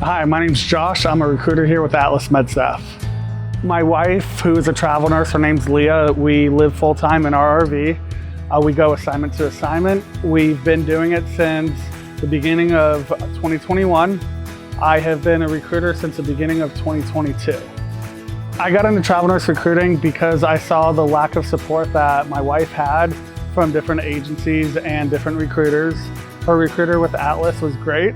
Hi, my name's Josh. I'm a recruiter here with Atlas MedStaff. My wife, who is a travel nurse, her name's Leah. We live full-time in our RV. We go assignment to assignment. We've been doing it since the beginning of 2021. I have been a recruiter since the beginning of 2022. I got into travel nurse recruiting because I saw the lack of support that my wife had from different agencies and different recruiters. Her recruiter with Atlas was great.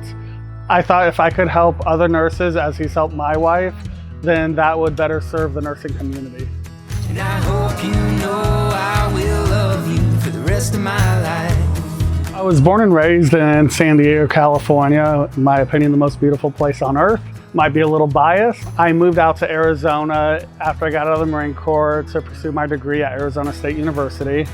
I thought if I could help other nurses as he's helped my wife, then that would better serve the nursing community. And I hope you know I will love you for the rest of my life. I was born and raised in San Diego, California. In my opinion, the most beautiful place on earth. Might be a little biased. I moved out to Arizona after I got out of the Marine Corps to pursue my degree at Arizona State University.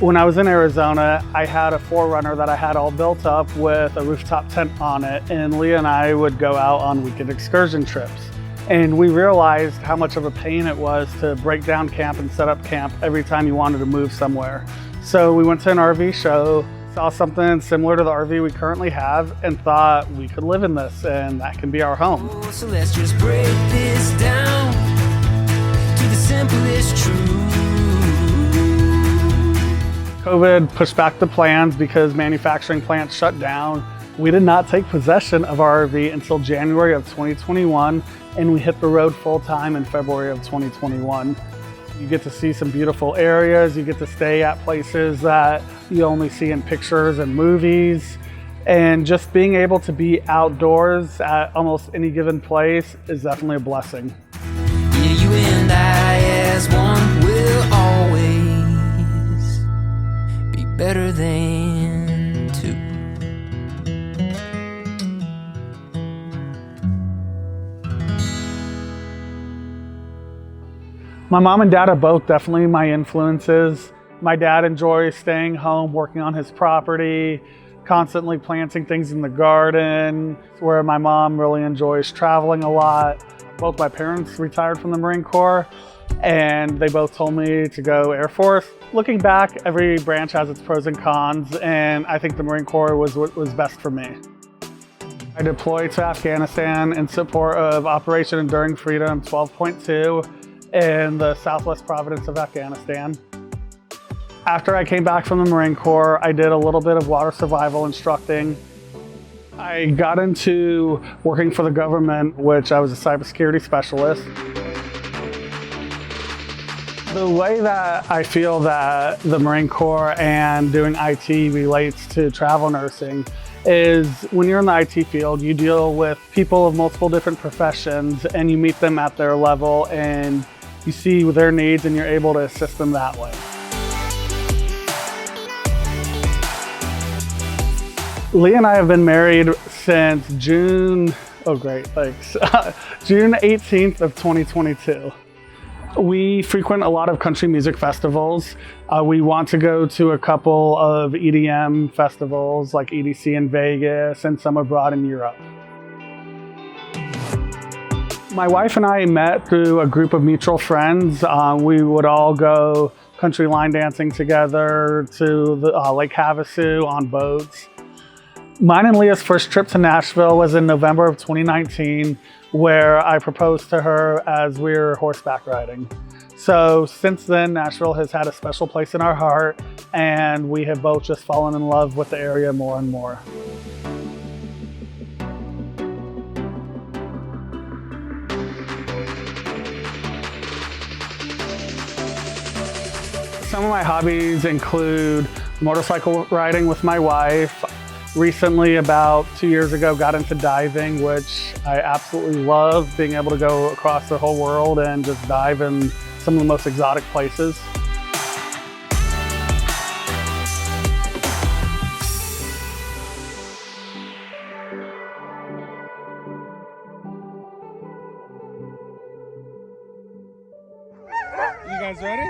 When I was in Arizona, I had a 4Runner that I had all built up with a rooftop tent on it, and Leah and I would go out on weekend excursion trips. And we realized how much of a pain it was to break down camp and set up camp every time you wanted to move somewhere. So we went to an RV show, saw something similar to the RV we currently have, and thought we could live in this, and that can be our home. So let's just break this down to the simplest truth. COVID pushed back the plans because manufacturing plants shut down. We did not take possession of our RV until January of 2021, and we hit the road full time in February of 2021. You get to see some beautiful areas, you get to stay at places that you only see in pictures and movies, and just being able to be outdoors at almost any given place is definitely a blessing. Yeah, you and I as one will always be better than two. My mom and dad are both definitely my influences. My dad enjoys staying home, working on his property, constantly planting things in the garden, where my mom really enjoys traveling a lot. Both my parents retired from the Marine Corps, and they both told me to go Air Force. Looking back, every branch has its pros and cons, and I think the Marine Corps was what was best for me. I deployed to Afghanistan in support of Operation Enduring Freedom 12.2 in the southwest province of Afghanistan. After I came back from the Marine Corps, I did a little bit of water survival instructing. I got into working for the government, which I was a cybersecurity specialist. The way that I feel that the Marine Corps and doing IT relates to travel nursing is when you're in the IT field, you deal with people of multiple different professions and you meet them at their level and you see their needs and you're able to assist them that way. Leah and I have been married since June 18th of 2022. We frequent a lot of country music festivals. We want to go to a couple of EDM festivals like EDC in Vegas and some abroad in Europe. My wife and I met through a group of mutual friends. We would all go country line dancing together to the Lake Havasu on boats. Mine and Leah's first trip to Nashville was in November of 2019, where I proposed to her as we were horseback riding. So since then, Nashville has had a special place in our heart, and we have both just fallen in love with the area more and more. Some of my hobbies include motorcycle riding with my wife. Recently, about 2 years ago, got into diving, which I absolutely love, being able to go across the whole world and just dive in some of the most exotic places. You guys ready?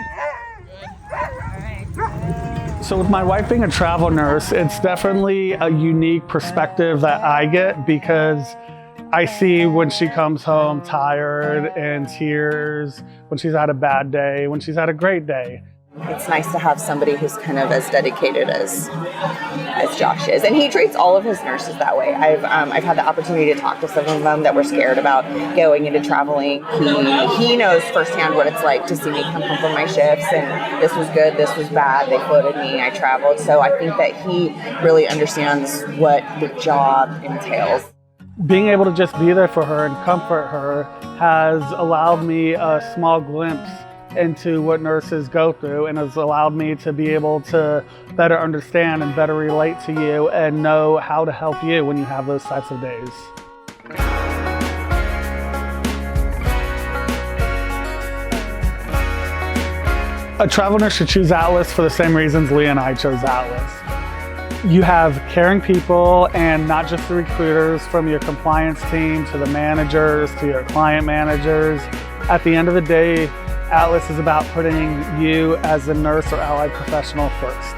So with my wife being a travel nurse, it's definitely a unique perspective that I get because I see when she comes home tired, in tears, when she's had a bad day, when she's had a great day. It's nice to have somebody who's kind of as dedicated as Josh is, and he treats all of his nurses that way. I've had the opportunity to talk to some of them that were scared about going into traveling. He knows firsthand what it's like to see me come home from my shifts, and this was good, this was bad. They floated me, I traveled. So I think that he really understands what the job entails. Being able to just be there for her and comfort her has allowed me a small glimpse into what nurses go through, and has allowed me to be able to better understand and better relate to you and know how to help you when you have those types of days. A travel nurse should choose Atlas for the same reasons Leah and I chose Atlas. You have caring people, and not just the recruiters, from your compliance team to the managers to your client managers. At the end of the day, Atlas is about putting you as a nurse or allied professional first.